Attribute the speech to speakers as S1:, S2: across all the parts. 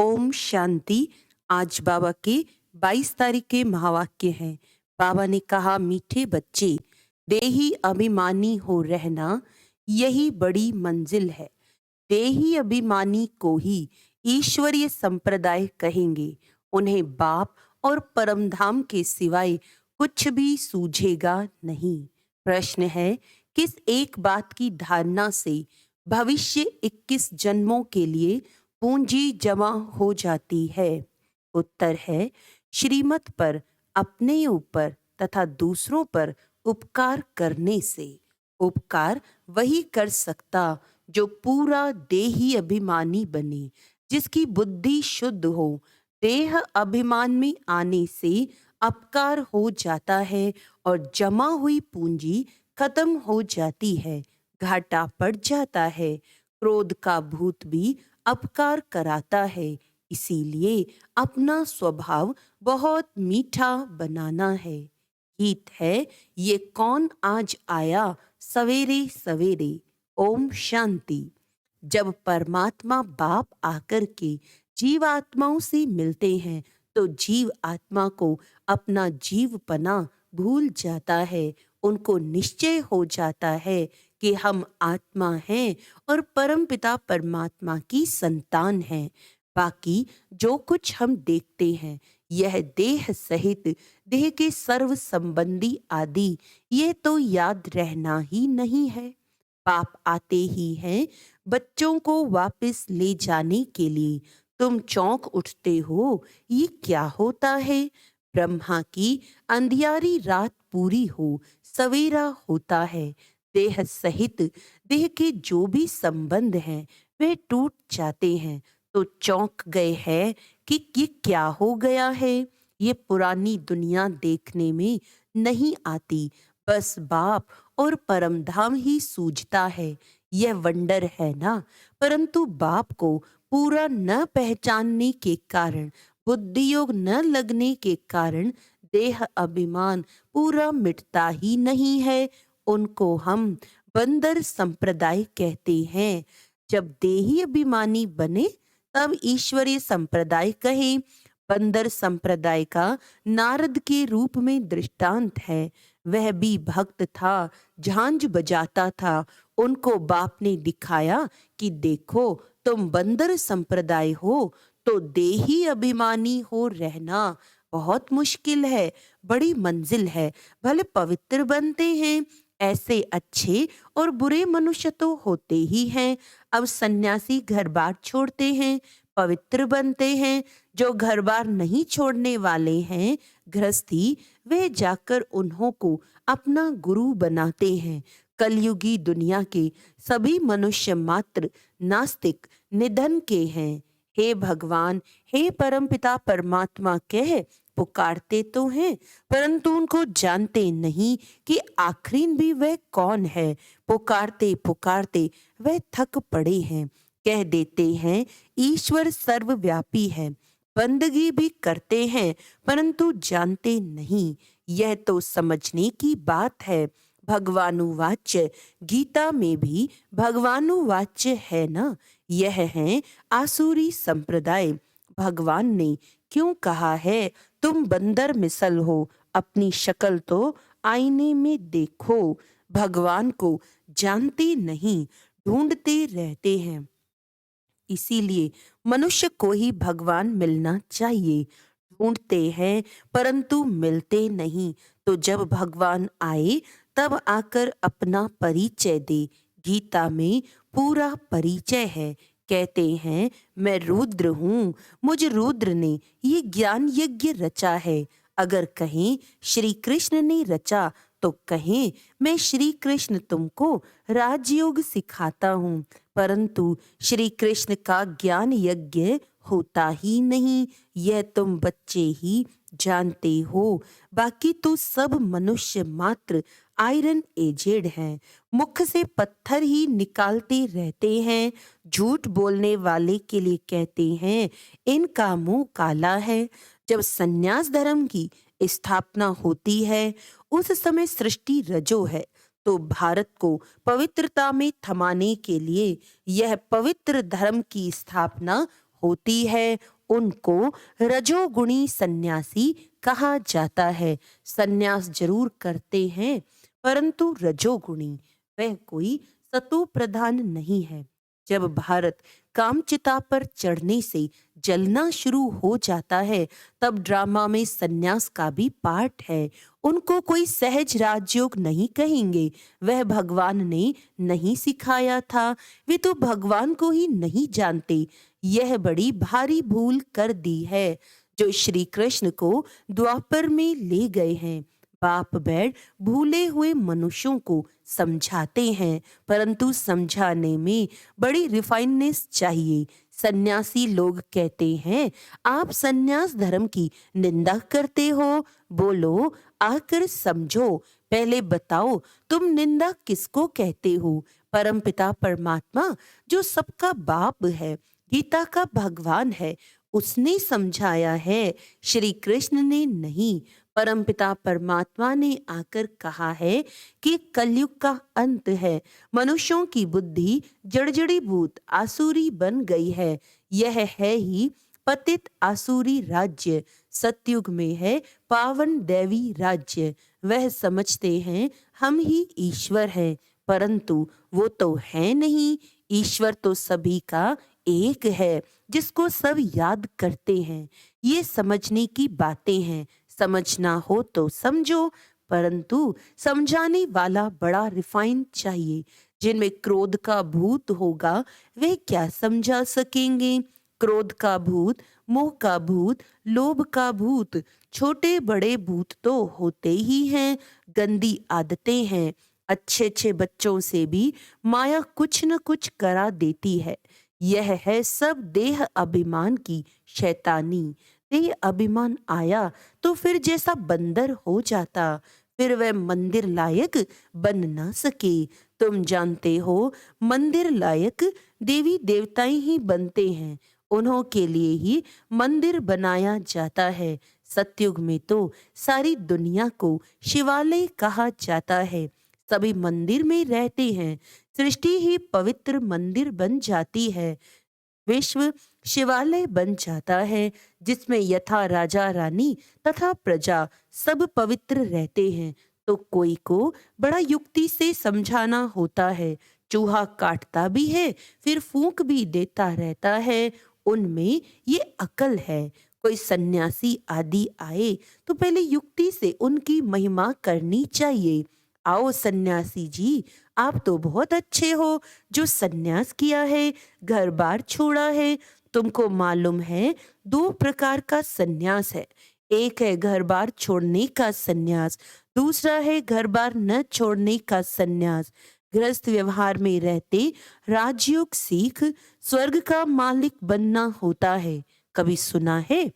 S1: ओम शांति। आज बाबा के 22 तारीख के महावाक्य हैं। बाबा ने कहा, मीठे बच्चे, देही अभिमानी हो रहना यही बड़ी मंजिल है। देही अभिमानी को ही ईश्वरीय संप्रदाय कहेंगे। उन्हें बाप और परमधाम के सिवाय कुछ भी सूझेगा नहीं। प्रश्न है, किस एक बात की धारणा से भविष्य 21 जन्मों के लिए पूंजी जमा हो जाती है? उत्तर है, श्रीमत पर, अपने ऊपर तथा दूसरों पर उपकार करने से। उपकार वही कर सकता जो पूरा देही अभिमानी बने, जिसकी बुद्धि शुद्ध हो। देह अभिमान में आने से अपकार हो जाता है और जमा हुई पूंजी खत्म हो जाती है, घाटा पड़ जाता है। क्रोध का भूत भी अपकार कराता है। इसीलिए अपना स्वभाव बहुत मीठा बनाना है। गीत है, ये कौन आज आया सवेरे सवेरे। ओम शांति। जब परमात्मा बाप आकर के जीव आत्माओं से मिलते हैं तो जीव आत्मा को अपना जीवपना भूल जाता है। उनको निश्चय हो जाता है कि हम आत्मा हैं और परमपिता परमात्मा की संतान हैं। बाकी जो कुछ हम देखते हैं, यह देह सहित देह के सर्व संबंधी आदि, ये तो याद रहना ही नहीं है। पाप आते ही हैं बच्चों को वापस ले जाने के लिए। तुम चौंक उठते हो, ये क्या होता है? ब्रह्मा की अंधियारी रात पूरी हो, सवेरा होता है। देह सहित देह के जो भी संबंध हैं वे टूट जाते हैं। तो चौंक गए हैं कि ये क्या हो गया है। ये पुरानी दुनिया देखने में नहीं आती, बस बाप और परमधाम ही सूझता है। यह वंडर है ना। परंतु बाप को पूरा न पहचानने के कारण, बुद्धि योग न लगने के कारण देह अभिमान पूरा मिटता ही नहीं है। उनको हम बंदर संप्रदाय कहते हैं। जब देही अभिमानी बने तब ईश्वरीय संप्रदाय कहे। बंदर संप्रदाय का नारद के रूप में दृष्टांत है। वह भी भक्त था, झांझ बजाता था। उनको बाप ने दिखाया कि देखो, तुम बंदर संप्रदाय हो तो देही अभिमानी हो रहना बहुत मुश्किल है, बड़ी मंजिल है। भले पवित्र बनते हैं, ऐसे अच्छे और बुरे मनुष्य तो होते ही हैं। अब सन्यासी घर बार छोड़ते हैं, पवित्र बनते हैं। जो घर बार नहीं छोड़ने वाले हैं, गृहस्थी, वे जाकर उन्हों को अपना गुरु बनाते हैं। कलयुगी दुनिया के सभी मनुष्य मात्र नास्तिक निधन के हैं। हे भगवान, हे परमपिता परमात्मा कह पुकारते तो हैं, परंतु उनको जानते नहीं कि आखिरीन भी वह कौन है। पुकारते पुकारते वह थक पड़े हैं। कह देते हैं ईश्वर सर्वव्यापी है, बंदगी भी करते हैं, परंतु जानते नहीं। यह तो समझने की बात है। भगवानुवाच्य गीता में भी भगवानुवाच्य है ना। यह है आसुरी संप्रदाय। भगवान ने क्यों कहा है, तुम बंदर मिसल हो, अपनी शक्ल तो आईने में देखो। भगवान को जानते नहीं, ढूंढते रहते हैं। इसीलिए मनुष्य को ही भगवान मिलना चाहिए। ढूंढते हैं परंतु मिलते नहीं। तो जब भगवान आए तब आकर अपना परिचय दे। गीता में पूरा परिचय है। कहते हैं, मैं रुद्र हूँ, मुझ रुद्र ने ये ज्ञान यज्ञ रचा है। अगर कहें श्री कृष्ण ने रचा तो कहें मैं श्री कृष्ण तुमको राजयोग सिखाता हूँ। परंतु श्री कृष्ण का ज्ञान यज्ञ होता ही नहीं, यह तुम बच्चे ही जानते हो। बाकी तो सब मनुष्य मात्र आयरन एजेड हैं, मुख से पत्थर ही निकालते रहते हैं। झूठ बोलने वाले के लिए कहते हैं इनका मुंह काला है। जब सन्यास धर्म की स्थापना होती है उस समय सृष्टि रजो है, तो भारत को पवित्रता में थमाने के लिए यह पवित्र धर्म की स्थापना होती है उनको रजोगुणी सन्यासी कहा जाता है। सन्यास जरूर करते हैं परंतु रजोगुणी, वह कोई सतो प्रधान नहीं है। जब भारत कामचिता पर चढ़ने से जलना शुरू हो जाता है तब ड्रामा में सन्यास का भी पार्ट है। उनको कोई सहज राजयोग नहीं कहेंगे, वह भगवान ने नहीं सिखाया था, वे तो भगवान को ही नहीं जानते। यह बड़ी भारी भूल कर दी है जो श्री कृष्ण को द्वापर में ले गए हैं। बाप बैठ भूले हुए मनुष्यों को समझाते हैं परंतु समझाने में बड़ी रिफाइननेस चाहिए। सन्यासी लोग कहते हैं आप सन्यास धर्म की निंदा करते हो, बोलो आकर समझो, पहले बताओ तुम निंदा किसको कहते हो। परमपिता परमात्मा जो सबका बाप है, गीता का भगवान है, उसने समझाया है, श्री कृष्ण ने नहीं। परमपिता परमात्मा ने आकर कहा है कि कलयुग का अंत है, मनुष्यों की बुद्धि जड़जड़ीभूत आसुरी बन गई है। यह है ही पतित आसुरी राज्य, सतयुग में है पावन दैवी राज्य। वह समझते हैं हम ही ईश्वर हैं परंतु वो तो है नहीं। ईश्वर तो सभी का एक है जिसको सब याद करते हैं। ये समझने की बातें हैं, समझना हो तो समझो परंतु समझाने वाला बड़ा रिफाइन चाहिए। जिनमें क्रोध का भूत होगा वे क्या समझा सकेंगे। क्रोध का भूत, मोह का भूत, लोभ का भूत, छोटे बड़े भूत तो होते ही हैं। गंदी आदतें हैं, अच्छे अच्छे बच्चों से भी माया कुछ न कुछ करा देती है। यह है सब देह अभिमान की शैतानी। देह अभिमान आया तो फिर जैसा बंदर हो जाता, फिर वह मंदिर लायक बन ना सके। तुम जानते हो मंदिर लायक देवी देवताएं ही बनते हैं, उन्हों के लिए ही मंदिर बनाया जाता है। सतयुग में तो सारी दुनिया को शिवालय कहा जाता है, सभी मंदिर में रहते हैं, सृष्टि ही पवित्र मंदिर बन जाती है, विश्व शिवालय बन जाता है जिसमें यथा राजा रानी तथा प्रजा सब पवित्र रहते हैं। तो कोई को बड़ा युक्ति से समझाना होता है। चूहा काटता भी है फिर फूंक भी देता रहता है, उनमें ये अकल है। कोई सन्यासी आदि आए तो पहले युक्ति से उनकी महिमा करनी चाहिए। आओ सन्यासी जी, आप तो बहुत अच्छे हो जो सन्यास किया है, घर बार छोड़ा है। तुमको मालूम है दो प्रकार का सन्यास है, एक है घर बार छोड़ने का सन्यास, दूसरा है घर बार न छोड़ने का सन्यास। गृहस्थ व्यवहार में रहते राजयोग सीख स्वर्ग का मालिक बनना होता है, कभी सुना है?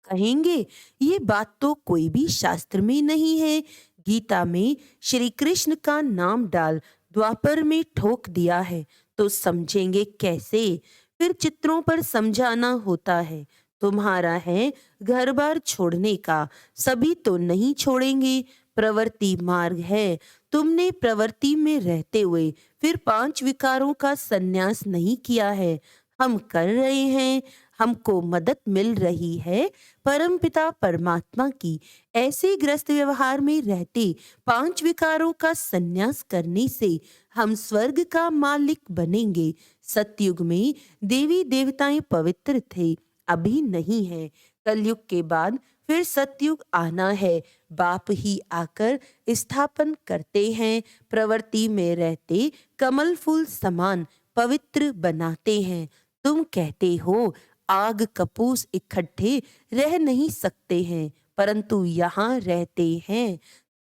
S1: कहेंगे ये बात तो कोई भी शास्त्र में नहीं है। गीता में श्री कृष्ण का नाम डाल द्वापर में ठोक दिया है तो समझेंगे कैसे। फिर चित्रों पर समझाना होता है। तुम्हारा है घर बार छोड़ने का, सभी तो नहीं छोड़ेंगे, प्रवृत्ति मार्ग है। तुमने प्रवृत्ति में रहते हुए फिर 5 विकारों का संन्यास नहीं किया है, हम कर रहे हैं, हमको मदद मिल रही है। परमपिता परमात्मा की ऐसे ग्रस्त व्यवहार में रहते 5 विकारों का संन्यास करने से हम स्वर्ग का मालिक बनेंगे। सतयुग में देवी देवताएं पवित्र थे, अभी नहीं है। कलयुग के बाद फिर सतयुग आना है, बाप ही आकर स्थापन करते हैं। प्रवृत्ति में रहते कमल फूल समान पवित्र बनाते हैं। तुम कहते हो आग कपूस इकट्ठे रह नहीं सकते हैं, परंतु यहाँ रहते हैं।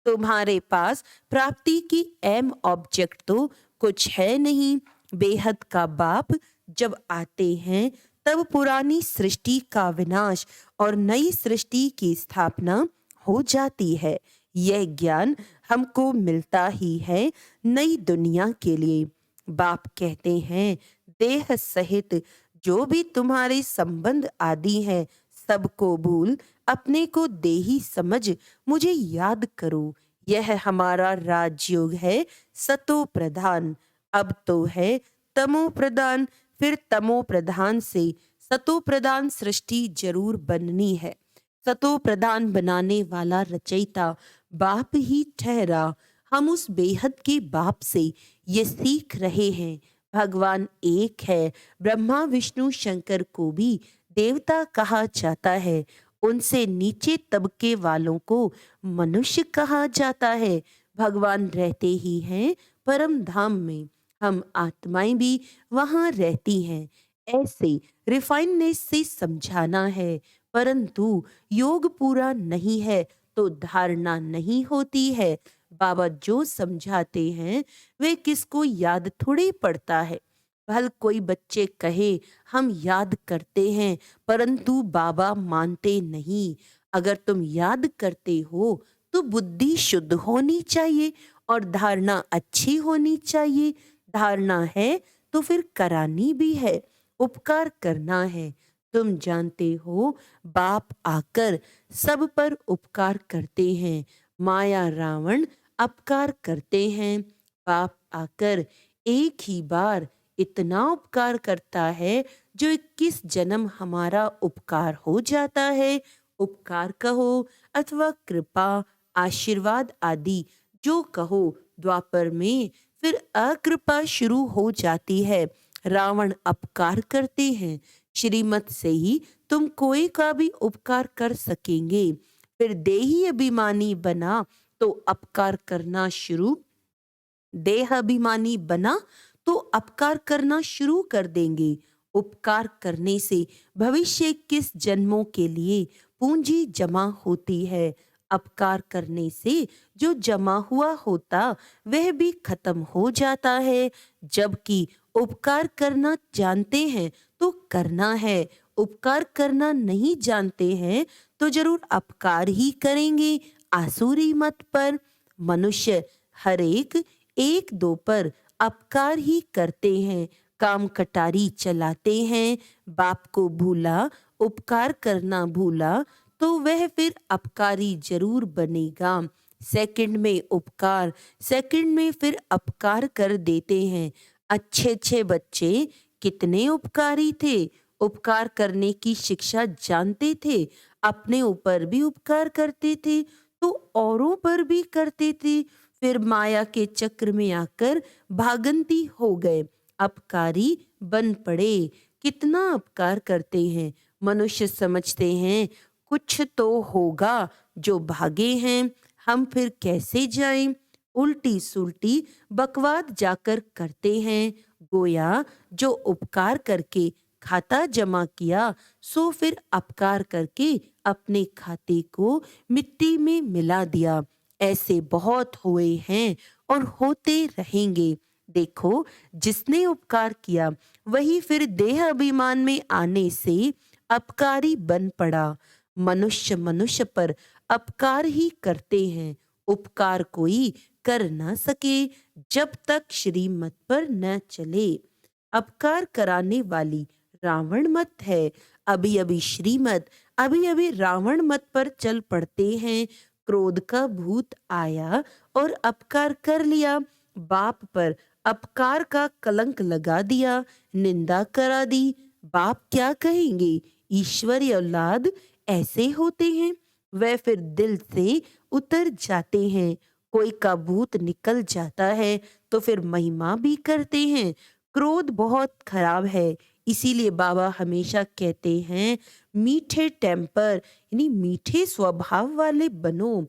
S1: तुम्हारे पास प्राप्ति की एम ऑब्जेक्ट तो कुछ है नहीं। बेहद का बाप जब आते हैं तब पुरानी सृष्टि का विनाश और नई सृष्टि की स्थापना हो जाती है। यह ज्ञान हमको मिलता ही है नई दुनिया के लिए। बाप कहते हैं देह सहित जो भी तुम्हारे संबंध आदि हैं सबको भूल अपने को देही समझ मुझे याद करो। यह हमारा राजयोग है सतो प्रधान, अब तो है तमो प्रधान, फिर तमो प्रधान से सतो प्रधान सृष्टि जरूर बननी है। सतो प्रधान बनाने वाला रचयिता बाप ही ठहरा। हम उस बेहद के बाप से ये सीख रहे हैं। भगवान एक है। ब्रह्मा विष्णु शंकर को भी देवता कहा जाता है। उनसे नीचे तबके वालों को मनुष्य कहा जाता है। भगवान रहते ही हैं परम धाम में। हम आत्माएं भी वहां रहती हैं। ऐसे रिफाइननेस से समझाना है। परंतु योग पूरा नहीं है तो धारणा नहीं होती है। बाबा जो समझाते हैं वे किसको याद थोड़ी पड़ता है। भल कोई बच्चे कहे हम याद करते हैं परंतु बाबा मानते नहीं। अगर तुम याद करते हो तो बुद्धि शुद्ध होनी चाहिए और धारणा अच्छी होनी चाहिए। धारणा है तो फिर करानी भी है, उपकार करना है। तुम जानते हो बाप आकर सब पर उपकार करते हैं। माया रावण अपकार करते हैं। बाप आकर एक ही बार इतना उपकार करता है जो 21 जन्म हमारा उपकार हो जाता है। उपकार कहो अथवा कृपा आशीर्वाद आदि जो कहो, द्वापर में फिर अकृपा शुरू हो जाती है। रावण अपकार करते हैं। श्रीमत से ही तुम कोई का भी उपकार कर सकेंगे। फिर देही अभिमानी बना तो अपकार करना शुरू, देह अभिमानी बना तो अपकार करना शुरू कर देंगे। उपकार करने से भविष्य किस जन्मों के लिए पूंजी जमा होती है। अपकार करने से जो जमा हुआ होता वह भी खत्म हो जाता है। जबकि उपकार करना जानते हैं तो करना है, उपकार करना नहीं जानते हैं तो जरूर अपकार ही करेंगे। आसुरी मत पर मनुष्य हर एक दो पर अपकार ही करते हैं। काम कटारी चलाते हैं। बाप को भूला, उपकार करना भूला तो वह फिर अपकारी जरूर बनेगा। सेकंड में उपकार, सेकंड में फिर अपकार कर देते हैं। अच्छे अच्छे बच्चे कितने उपकारी थे। उपकार करने की शिक्षा जानते थे। अपने ऊपर भी उपकार करते थे तो औरों पर भी करते थे। फिर माया के चक्र में आकर भागंती हो गए, अपकारी बन पड़े। कितना अपकार करते हैं। मनुष्य समझते हैं कुछ तो होगा जो भागे हैं, हम फिर कैसे जाएं। उल्टी सुल्टी बकवाद जाकर करते हैं। गोया जो उपकार करके खाता जमा किया सो फिर अपकार करके अपने खाते को मिट्टी में मिला दिया। ऐसे बहुत हुए हैं और होते रहेंगे। देखो जिसने उपकार किया वही फिर देह अभिमान में आने से अपकारी बन पड़ा। मनुष्य मनुष्य पर अपकार ही करते हैं। उपकार कोई कर ना सके जब तक श्रीमत पर न चले। अपकार कराने वाली रावण मत है। अभी अभी श्रीमत, अभी अभी रावण मत पर चल पड़ते हैं। क्रोध का भूत आया और अपकार कर लिया। बाप पर अपकार का कलंक लगा दिया, निंदा करा दी। बाप क्या कहेंगे। ईश्वरी औलाद ऐसे होते हैं। वह फिर दिल से उतर जाते हैं। कोई का भूत निकल जाता है तो फिर महिमा भी करते हैं। क्रोध बहुत खराब है। इसीलिए बाबा हमेशा कहते हैं मीठे टेम्पर यानी मीठे स्वभाव वाले बनो।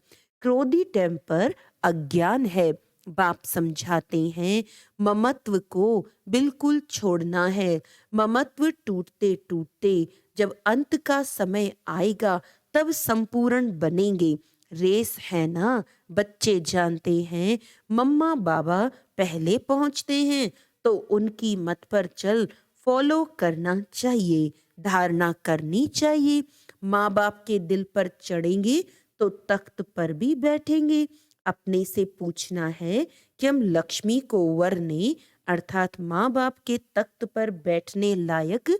S1: क्रोधी टेम्पर अज्ञान है। बाप समझाते हैं ममत्व को बिल्कुल छोड़ना है। ममत्व टूटते टूटते जब अंत का समय आएगा तब संपूर्ण बनेंगे। रेस है ना, बच्चे जानते हैं मम्मा बाबा पहले पहुंचते हैं तो उनकी मत पर चल फॉलो करना चाहिए, धारणा करनी चाहिए। माँ बाप के दिल पर चढ़ेंगे तो तख्त पर भी बैठेंगे। अपने से पूछना है कि हम लक्ष्मी को वरने अर्थात माँ बाप के तख्त पर बैठने लायक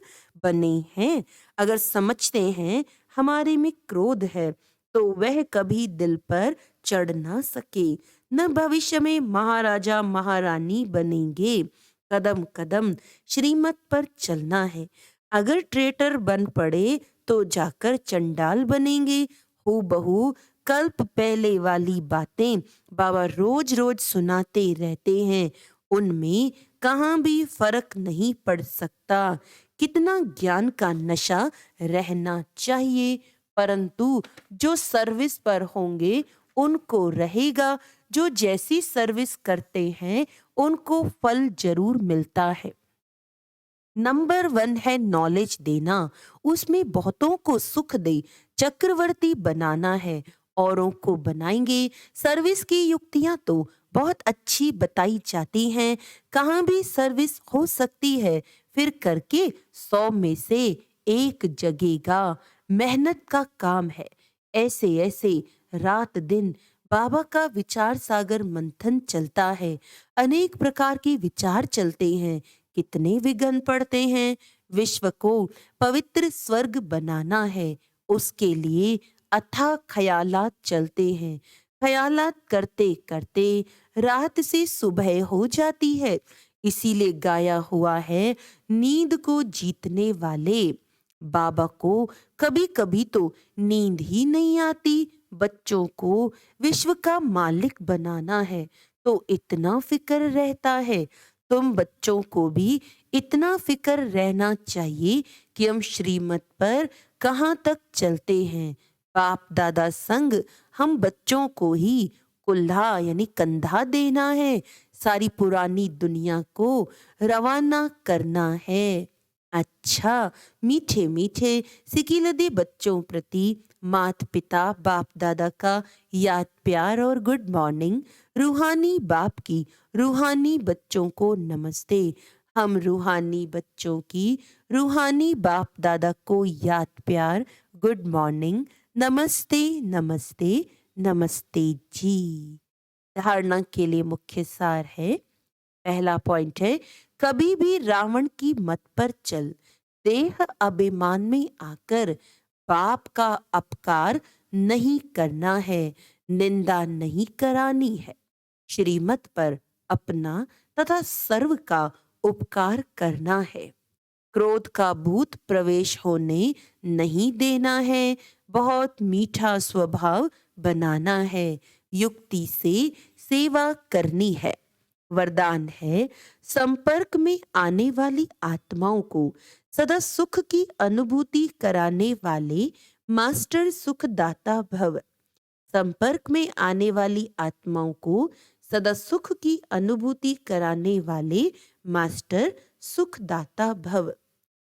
S1: बने हैं। अगर समझते हैं हमारे में क्रोध है तो वह कभी दिल पर चढ़ ना सके, न भविष्य में महाराजा महारानी बनेंगे। कदम कदम श्रीमत पर चलना है। अगर ट्रेटर बन पड़े तो जाकर चंडाल बनेंगे। हूबहू कल्प पहले वाली बातें बाबा रोज रोज सुनाते रहते हैं, उनमें कहाँ भी फर्क नहीं पड़ सकता। कितना ज्ञान का नशा रहना चाहिए, परंतु जो सर्विस पर होंगे उनको रहेगा। जो जैसी सर्विस करते हैं उनको फल जरूर मिलता है। नंबर 1 है नॉलेज देना, उसमें बहुतों को सुख दे, चक्रवर्ती बनाना है, औरों को बनाएंगे। सर्विस की युक्तियां तो बहुत अच्छी बताई जाती हैं, कहाँ भी सर्विस हो सकती है, फिर करके 100 में से एक जगेगा। मेहनत का काम है। ऐसे ऐसे रात दिन बाबा का विचार सागर मंथन चलता है, अनेक प्रकार के विचार चलते हैं, कितने विघ्न पड़ते हैं। विश्व को पवित्र स्वर्ग बनाना है, उसके लिए अथाह ख्यालात चलते हैं। ख्यालात करते करते रात से सुबह हो जाती है। इसीलिए गाया हुआ है, नींद को जीतने वाले। बाबा को कभी कभी तो नींद ही नहीं आती। बच्चों को विश्व का मालिक बनाना है तो इतना फिक्र रहता है। तुम बच्चों को भी इतना फिक्र रहना चाहिए कि हम श्रीमत पर कहाँ तक चलते हैं। बाप दादा संग हम बच्चों को ही कुल्हा यानी कंधा देना है, सारी पुरानी दुनिया को रवाना करना है। अच्छा, मीठे मीठे सिकिलदे बच्चों प्रति माता पिता बाप दादा का याद प्यार और गुड मॉर्निंग। रूहानी बाप की रूहानी बच्चों को नमस्ते। हम रूहानी बच्चों की रूहानी बाप दादा को याद प्यार गुड मॉर्निंग, नमस्ते नमस्ते नमस्ते जी। धारणा के लिए मुख्य सार है। पहला पॉइंट है, कभी भी रावण की मत पर चल, देह अभिमान में आकर बाप का अपकार नहीं करना है, निंदा नहीं करानी है। श्रीमत पर अपना तथा सर्व का उपकार करना है। क्रोध का भूत प्रवेश होने नहीं देना है। बहुत मीठा स्वभाव बनाना है। युक्ति से सेवा करनी है। वरदान है, संपर्क में आने वाली आत्माओं को सदा सुख की अनुभूति कराने वाले मास्टर सुखदाता भव। संपर्क में आने वाली आत्माओं को सदा सुख की अनुभूति कराने वाले मास्टर सुखदाता भव।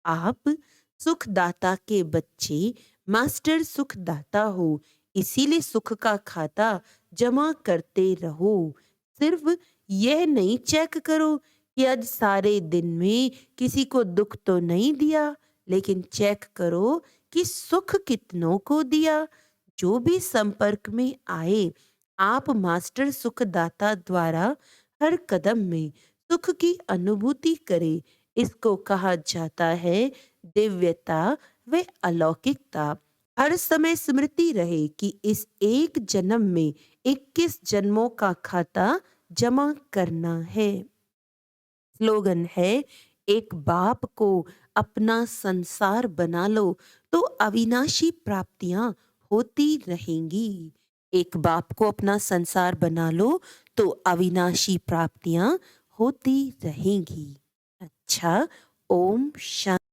S1: आप सुखदाता के बच्चे मास्टर सुखदाता हो, इसीलिए सुख का खाता जमा करते रहो। सिर्फ यह नहीं चेक करो कि आज सारे दिन में किसी को दुख तो नहीं दिया, लेकिन चेक करो कि सुख कितनों को दिया। जो भी संपर्क में आए, आप मास्टर सुखदाता द्वारा हर कदम में सुख की अनुभूति करे। इसको कहा जाता है दिव्यता व अलौकिकता। हर समय स्मृति रहे कि इस एक जन्म में 21 जन्मों का खाता जमा करना है। स्लोगन है, एक बाप को अपना संसार बना लो तो अविनाशी प्राप्तियां होती रहेंगी। एक बाप को अपना संसार बना लो तो अविनाशी प्राप्तियां होती रहेंगी। अच्छा, ओम शांति।